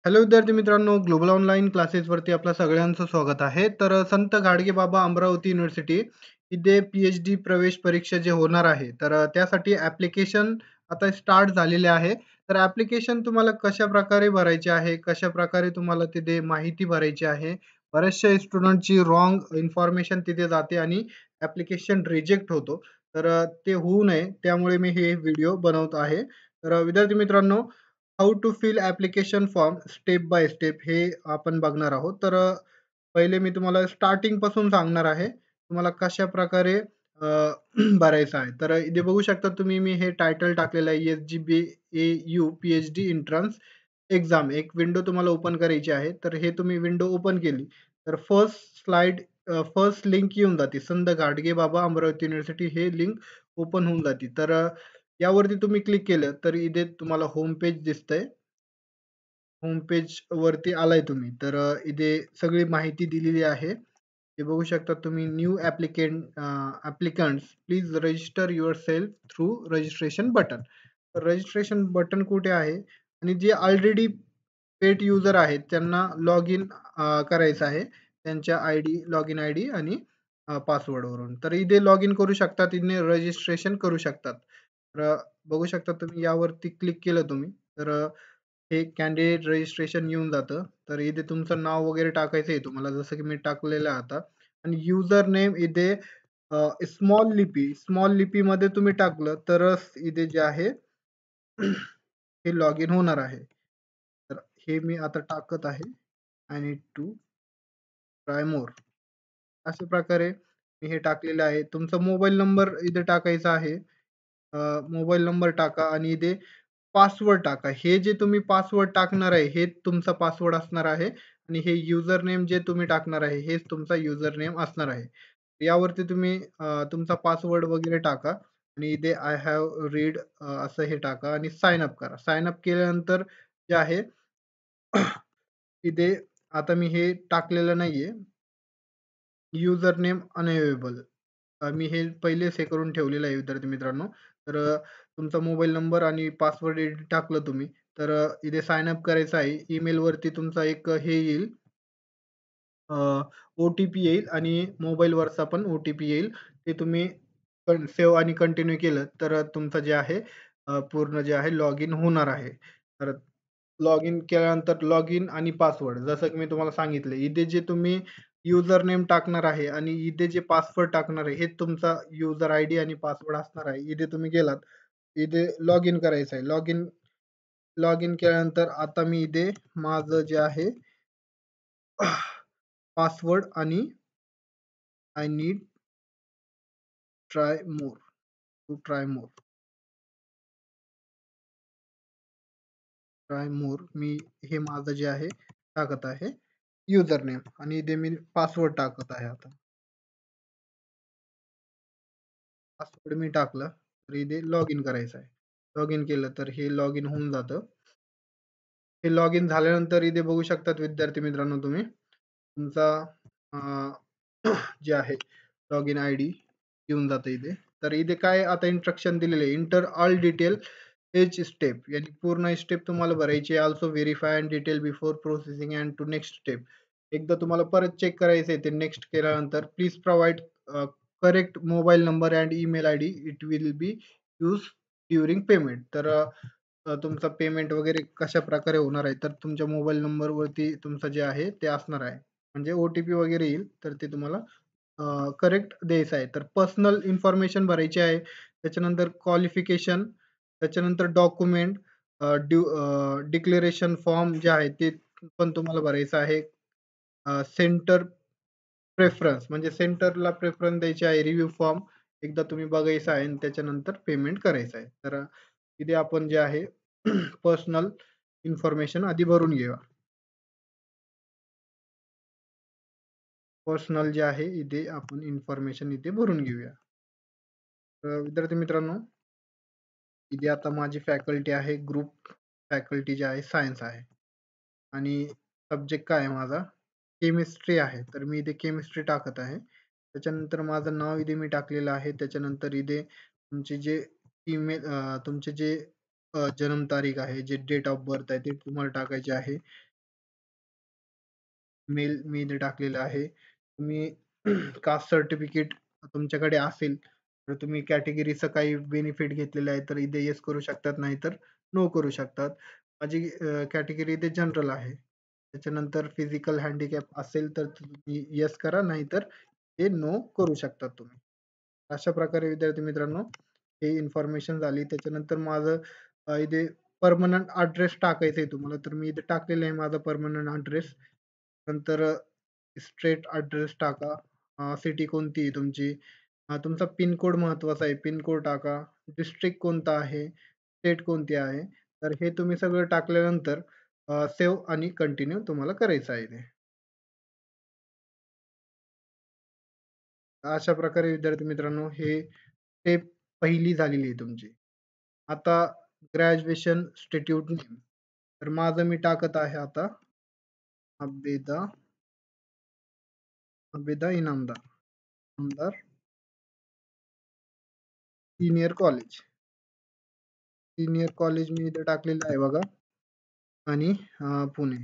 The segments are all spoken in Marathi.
हॅलो विद्यार्थी मित्रांनो, ग्लोबल ऑनलाईन क्लासेसवरती आपल्या सगळ्यांचं स्वागत आहे. संत गाडगेबाबा अमरावती युनिव्हर्सिटी इथे पी-एच-डी प्रवेश परीक्षा जे होणार आहे, त्यासाठी ॲप्लिकेशन आता स्टार्ट झालेले आहे. ॲप्लिकेशन तुम्हाला कशाप्रकारे भरायचे आहे, कशाप्रकारे तुम्हाला तिथे माहिती भरायची आहे. बऱ्याचशा स्टुडंटची रॉंग इन्फॉर्मेशन तिथे जाते आणि ॲप्लिकेशन रिजेक्ट होतो. ते होऊ नये त्यामुळे मी हे व्हिडिओ बनवत आहे. विद्यार्थी मित्रांनो, how to fill application form step by step हे आपण बघणार आहोत. पहिले मी तुम्हाला स्टार्टिंग पासून सांगणार आहे. तुम्हाला कशाप्रकारे भरायचं आहे. इथे बघू शकता तुम्ही मी हे टायटल टाकलेलं आहे एस-जी-बी-ए-यू पी-एच-डी एंट्रन्स एक्झाम. एक विंडो तुम्हाला ओपन करायची आहे. हे तुम्ही विंडो ओपन केली तर फर्स्ट लिंक येऊन जाते. संत गाडगेबाबा अमरावती युनिव्हर्सिटी हे लिंक ओपन होऊन जाते. यावरती तुम्ही क्लिक केलं तर इथे तुम्हाला होम पेज दिसतंय. होम पेज वरती आलाय तुम्ही. इथे सगळी माहिती दिलेली आहे. हे बघू शकता तुम्ही new applicants please register yourself through registration button. Registration button कुठे आहे आणि जे ऑलरेडी पेड युजर आहेत त्यांना लॉग इन करायचं आहे. त्यांच्या लॉग इन आयडी आणि पासवर्डवरून. इथे लॉग इन करू शकतात, इथे रजिस्ट्रेशन करू शकतात. बघू शकता तुम्ही यावरती क्लिक केलं तुम्ही हे कॅन्डिडेट रजिस्ट्रेशन येऊन जातं. इथे तुमचं नाव वगैरे टाकायचं आहे तुम्हाला, जसं की मी टाकलेलं आहे आता. आणि युजर नेम इथे स्मॉल लिपीमध्ये तुम्ही टाकलं तरच इथे जे आहे हे लॉग इन होणार आहे. हे मी आता टाकत आहे. आय नीड टू ट्राय मोर. अशा प्रकारे मी हे टाकलेलं आहे. तुमचा मोबाईल नंबर इथे टाकायचा आहे. मोबाईल नंबर टाका आणि इथे पासवर्ड टाका. हे जे तुम्ही पासवर्ड टाकणार आहे, हे तुमचा पासवर्ड असणार आहे आणि हे युजर नेम जे तुम्ही टाकणार आहे, हेच तुमचा युजर नेम असणार आहे. यावरती तुम्ही तुमचा पासवर्ड वगैरे टाका आणि इथे आय हॅव रीड असं हे टाका आणि साइन अप करा. साइन अप केल्यानंतर जे आहे इथे आता मी हे टाकलेलं नाहीये. User name unavailable. मी हे पहिलेच हे करून ठेवलेलं आहे विद्यार्थी मित्रांनो. तुमचा मोबाईल नंबर आणि पासवर्ड इथे टाकलं तुम्ही, इथे साइन अप करायचं आहे. ईमेलवरती तुमचा एक हे येईल, ओ-टी-पी येईल आणि मोबाईलवरचा पण ओ-टी-पी येईल. ते तुम्ही सेव्ह आणि कंटिन्यू केलं तर तुमचं जे आहे पूर्ण जे आहे लॉग इन होणार आहे. तर लॉग इन केल्यानंतर लॉग इन आणि पासवर्ड जसं की मी तुम्हाला सांगितलं. इथे जे तुम्ही युजर नेम टाकणार आहे आणि इथे जे पासवर्ड टाकणार आहे, हे तुमचा युजर आयडी आणि पासवर्ड असणार आहे. इथे तुम्ही गेलात, इथे लॉग इन करायचं आहे. लॉग इन केल्यानंतर आता मी इथे माझं जे आहे पासवर्ड आणि I need try more try more मी हे माझं जे आहे टाकत आहे युजर नेम आणि इथे मी पासवर्ड टाकत आहे. आता पासवर्ड मी टाकलं तर इथे लॉग इन करायचं आहे. लॉग इन केलं तर हे लॉग इन होऊन जातं. हे लॉग इन झाल्यानंतर इथे बघू शकतात विद्यार्थी मित्रांनो तुम्ही तुमचा जे आहे लॉग इन आयडी येऊन जातं इथे. इथे काय आता इन्स्ट्रक्शन दिलेले आहे, enter all detail each step, यानी पूर्ण स्टेप तुम्हाला भरायची आहे. Also verify and detail before processing and to next step. एकदा तुम्हाला परत चेक करायचं आहे ते नेक्स्ट केल्यानंतर. Please provide correct mobile number and email ID, it will be use during payment. तुमचा पेमेंट वगैरे कशा प्रकारे होणार आहे, तर तुमच्या मोबाईल नंबरवरती तुमचं जे आहे ते असणार आहे. म्हणजे ओ-टी-पी वगैरे येईल तर ते तुम्हाला करेक्ट द्यायचं आहे. पर्सनल इन्फॉर्मेशन भरायची आहे. त्याच्यानंतर क्वालिफिकेशन, त्याच्यानंतर डॉक्युमेंट, डिक्लेरेशन फॉर्म जे आहे ते पण तुम्हाला भरायचं आहे. सेंटर प्रेफरन्स म्हणजे सेंटरला प्रेफरन्स द्यायची आहे. रिव्ह्यू फॉर्म एकदा तुम्ही बघायचा आहे आणि त्याच्यानंतर पेमेंट करायचं आहे. इथे आपण जे आहे पर्सनल इन्फॉर्मेशन आधी भरून घेऊया. पर्सनल जे आहे इथे आपण इन्फॉर्मेशन इथे भरून घेऊया. विद्यार्थी मित्रांनो, इथे आता माझी फॅकल्टी आहे, ग्रुप फॅकल्टी जे आहे सायन्स आहे आणि सब्जेक्ट काय आहे माझा केमिस्ट्री आहे. मी इथे केमिस्ट्री टाकत आहे. त्याच्यानंतर माझं नाव इथे मी टाकलेलं आहे. त्याच्यानंतर इथे तुमचे जे तुमचे जे जन्मतारीख आहे, जे डेट ऑफ बर्थ आहे ते तुम्हाला टाकायचे आहे. मेल मी इथे टाकलेला आहे. तुम्ही कास्ट सर्टिफिकेट तुमच्याकडे असेल, तर तुम्ही कॅटेगरीचं काही बेनिफिट घेतलेलं आहे, तर इथे येस करू शकतात, नाहीतर नो करू शकतात. माझी कॅटेगरी इथे जनरल आहे. त्याच्यानंतर फिजिकल हँडिकॅप असेल, तर तुम्ही येस करा, नाहीतर ते नो करू शकता तुम्ही. अशा प्रकारे विद्यार्थी मित्रांनो, ही इन्फॉर्मेशन झाली. त्याच्यानंतर माझं इथे पर्मनंट अड्रेस टाकायचा आहे तुम्हाला, तर मी इथे टाकलेलं आहे माझा पर्मनंट अड्रेस. नंतर स्ट्रेट अड्रेस टाका. सिटी कोणती आहे तुमची? तुमचा पिन कोड महत्त्वाचा आहे. पिन कोड टाका. डिस्ट्रिक्ट कोणता आहे? स्टेट कोणती आहे? तर हे तुम्ही सगळं टाकल्यानंतर सेव्ह आणि कंटिन्यू तुम्हाला करायचं आहे ते. अशा प्रकारे विद्यार्थी मित्रांनो, हे स्टेप पहिली झालेली आहे तुमची. आता ग्रॅज्युएशन इन्स्टिट्यूट नेम. तर माझं मी टाकत आहे आता Abeda Abeda Inamdar. Inamdar senior college. Senior college मी इथे टाकलेलं आहे बघा आणि पुणे.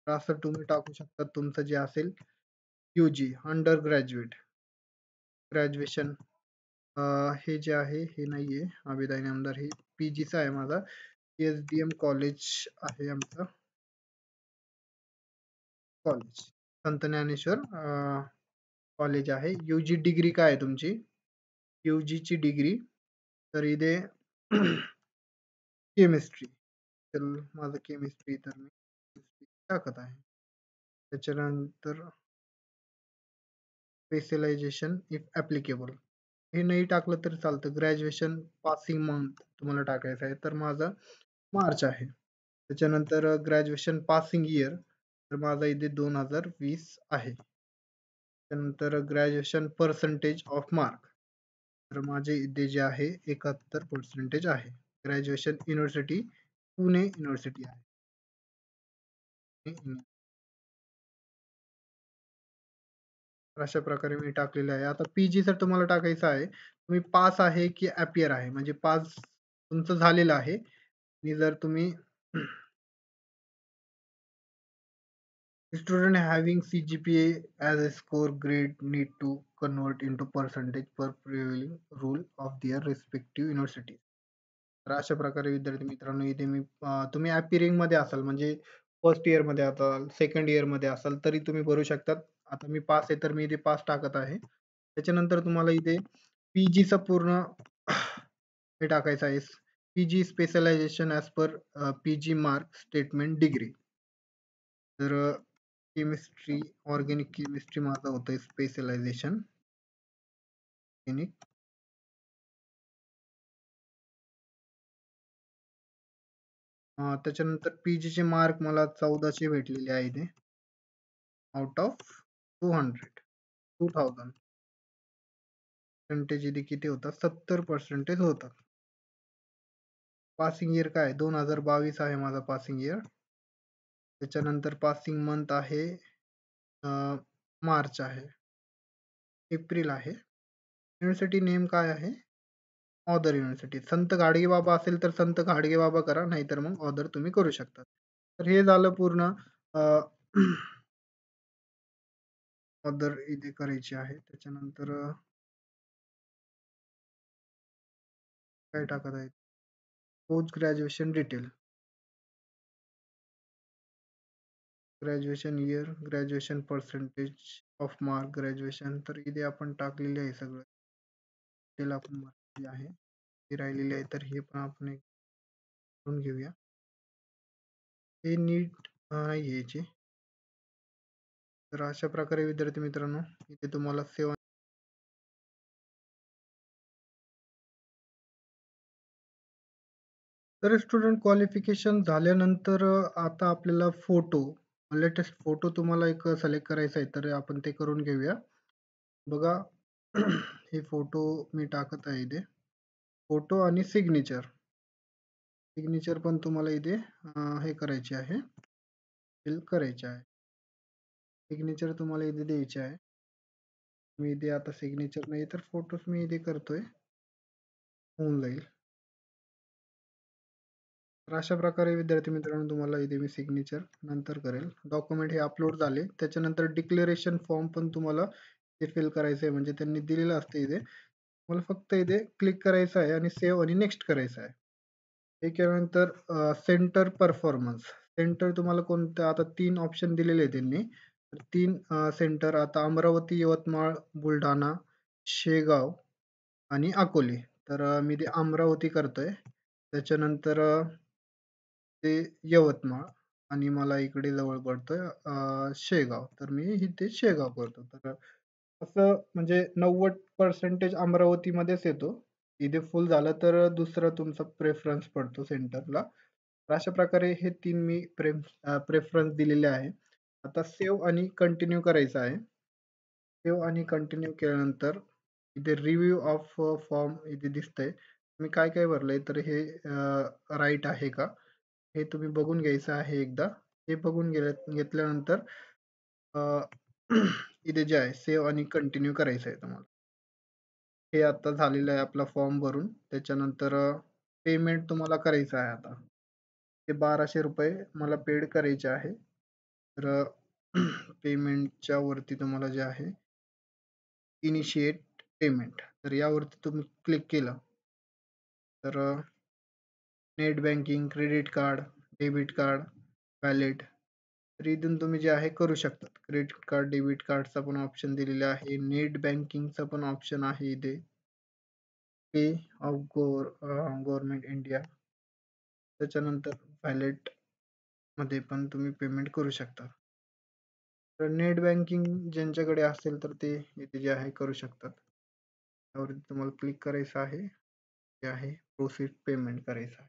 तर असं तुम्ही टाकू शकता तुमचं जे असेल UG अंडर ग्रॅज्युएट ग्रॅज्युएशन. हे जे आहे हे नाहीये आबेदा इनामदार, हे PGचं आहे माझा. SDM कॉलेज आहे आमचं कॉलेज. संत ज्ञानेश्वर कॉलेज आहे. UG डिग्री काय आहे तुमची? UG ची डिग्री तर इथे केमिस्ट्री. तर माझं केमिस्ट्री, तर मी chemistry टाकत आहे. त्याच्यानंतर स्पेशलायझेशन इफ ॲप्लिकेबल. हे नाही टाकलं तरी चालतं. ग्रॅज्युएशन पासिंग मंथ तुम्हाला टाकायचं आहे. तर माझा मार्च आहे. त्याच्यानंतर ग्रॅज्युएशन पासिंग इयर तर माझा इथे 2020 आहे. त्यानंतर ग्रॅज्युएशन पर्सेंटेज ऑफ मार्क तर माझे इथे जे आहे 71% आहे. ग्रॅज्युएशन युनिव्हर्सिटी पुणे युनिव्हर्सिटी आहे. तर अशा प्रकारे मी टाकलेलं आहे. आता PG जर तुम्हाला टाकायचं आहे, तुम्ही पास आहे की अपियर आहे, म्हणजे पास तुमचं झालेलं आहे आणि जर तुम्ही student having CGPA as a score grade need to convert into percentage per prevailing rule of their respective university. तर अशा प्रकारे विद्यार्थी मित्रांनो, इथे मी तुम्ही अपियरिंग मध्ये असाल म्हणजे फर्स्ट इयर मध्ये असाल, सेकंड इयर मध्ये असाल, तरी तुम्ही भरू शकतात. आता मी पास आहे, तर मी इथे पास टाकत आहे. त्याच्यानंतर तुम्हाला इथे PGचं पूर्ण हे टाकायचं आहे. PG specialisation as per PG mark statement degree. तर केमिस्ट्री, ऑर्गॅनिक केमिस्ट्री माझं होतंय स्पेशलायझेशन. ऑर्गॅनिक त्याच्यानंतर PGचे मार्क मला 1400 भेटलेले आहे इथे. आउट ऑफ 2000 पर्सेंटेज इथे किती होतात? 70% होतात. पासिंग इयर काय 2022 आहे माझा पासिंग इयर. त्याच्यानंतर पासिंग मंथ आहे मार्च आहे. एप्रिल आहे. युनिव्हर्सिटी नेम काय आहे? Other university. संत गाडगेबाबा असेल तर संत गाडगेबाबा करा, नाहीतर मग ऑदर तुम्ही करू शकता. तर हे झालं पूर्ण. ऑदर इथे करायची आहे. त्याच्यानंतर काय टाकत आहे? Post graduation detail. Graduation year, graduation percentage of mark, graduation. तर इथे आपण टाकलेले आहे सगळं. डिटेल आपण भरलेली आहे. हे राहिलेले आहे, तर हे पण आपण एक करून घेऊया. हे नीट नाही यायचे. तर अशा प्रकारे विद्यार्थी मित्रांनो, इथे तुम्हाला सेवा. तर स्टुडंट क्वालिफिकेशन झाल्यानंतर आता आपल्याला फोटो, लेटेस्ट फोटो तुम्हाला एक सिलेक्ट करायचा आहे, तर आपण ते करून घेऊया. बघा हे फोटो मी टाकत आहे इथे. फोटो आणि सिग्नेचर. सिग्नेचर पण तुम्हाला इथे हे करायचे आहे, फिल करायचे आहे. सिग्नेचर तुम्हाला इथे द्यायचे आहे. मी इथे आता सिग्नेचर नाही तर फोटोज मी इथे करतोय, होऊन जाईल. तर अशा प्रकारे विद्यार्थी मित्रांनो तुम्हाला इथे मी सिग्नेचर नंतर करेल. डॉक्युमेंट हे अपलोड झाले. त्याच्यानंतर डिक्लेरेशन फॉर्म पण तुम्हाला ते फिल करायचं आहे म्हणजे त्यांनी दिलेलं असतं इथे. मला फक्त इथे क्लिक करायचं आहे आणि सेव्ह आणि नेक्स्ट करायचं आहे. हे केल्यानंतर सेंटर परफॉर्मन्स. सेंटर तुम्हाला कोणतं आता 3 ऑप्शन दिलेले आहेत त्यांनी. तर 3 सेंटर आता अमरावती, यवतमाळ, बुलढाणा, शेगाव आणि अकोले. तर मी ते अमरावती करतोय. त्याच्यानंतर ते यवतमाळ आणि मला इकडे जवळ पडतोय शेगाव. तर मी इथे शेगाव करतो. तर असं म्हणजे 90% अमरावतीमध्येच येतो. इथे फुल झालं तर दुसरा तुमचा प्रेफरन्स पडतो सेंटरला. तर अशा प्रकारे हे 3 मी प्रेफरन्स दिलेले आहे. आता सेव्ह आणि कंटिन्यू करायचं आहे. सेव्ह आणि कंटिन्यू केल्यानंतर इथे रिव्ह्यू ऑफ फॉर्म इथे दिसतंय. मी काय-काय भरलंय तर हे राइट आहे का? हे तुम्ही बघून घ्यायचं आहे एकदा. हे बघून घेतल्यानंतर अ, इथे जे आहे सेव्ह आणि कंटिन्यू करायचं आहे तुम्हाला. हे आता झालेलं आहे आपला फॉर्म भरून. त्याच्यानंतर पेमेंट तुम्हाला करायचं आहे आता. ते ₹1200 मला पेड करायचे आहे. तर पेमेंटच्या वरती तुम्हाला जे आहे इनिशिएट पेमेंट तर यावरती तुम्ही क्लिक केलं तर net banking, credit card, debit card, valet तर इथून तुम्ही जे आहे करू शकता. क्रेडिट कार्ड, डेबिट कार्डचा पण ऑप्शन दिलेला आहे. नेट बँकिंगचा पण ऑप्शन आहे इथे. पे ऑफ गव्हर्नमेंट इंडिया. त्याच्यानंतर वॅलेट मध्ये पण तुम्ही पेमेंट करू शकता. तर नेट बँकिंग ज्यांच्याकडे असेल तर ते इथे जे आहे करू शकतात. त्यावरती तुम्हाला क्लिक करायचं आहे. जे आहे प्रोसीड पेमेंट करायचं आहे.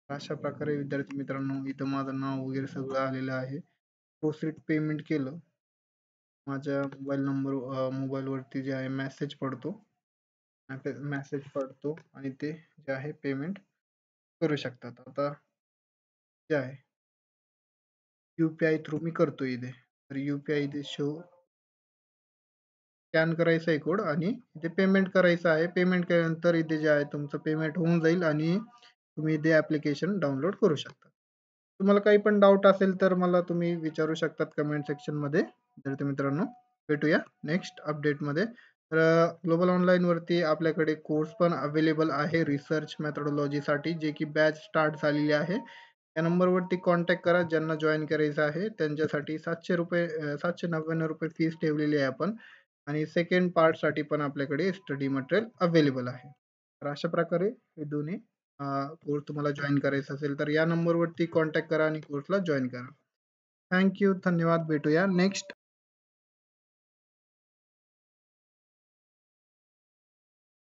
अशा प्रकारे विद्यार्थी मित्रांनो इथं माझं नाव वगैरे सगळं आलेलं आहे. प्रोसीड पेमेंट केलं. माझ्या मोबाईलवरती जे आहे मेसेज पडतो. मेसेज पडतो आणि ते जे आहे पेमेंट करू शकतात. आता जे आहे यू-पी-आय थ्रू मी करतोय इथे. तर यू-पी-आय इथे स्कॅन करायचा आहे कोड आणि इथे पेमेंट करायचं आहे. पेमेंट केल्यानंतर इथे जे आहे तुमचं पेमेंट होऊन जाईल आणि तुम्ही इथे ॲप्लिकेशन डाउनलोड करू शकता. तुम्हाला काही पण डाऊट असेल तर मला तुम्ही विचारू शकतात कमेंट सेक्शनमध्ये. विद्यार्थी मित्रांनो, भेटूया नेक्स्ट अपडेटमध्ये. तर ग्लोबल ऑनलाईनवरती आपल्याकडे कोर्स पण अवेलेबल आहे रिसर्च मेथोडॉलॉजीसाठी जे की बॅच स्टार्ट झालेली आहे. या नंबरवरती कॉन्टॅक्ट करा. ज्यांना जॉइन करायचं आहे त्यांच्यासाठी ₹700 ₹799 फीस ठेवलेली आहे आपण आणि सेकंड पार्टसाठी पण आपल्याकडे स्टडी मटेरियल अवेलेबल आहे. तर अशा प्रकारे हे दोन्ही कोर्स तुम्हाला जॉइन करायचा असेल तर या नंबरवरती कॉन्टॅक्ट करा आणि कोर्सला जॉइन करा. Thank you. धन्यवाद. भेटूया नेक्स्ट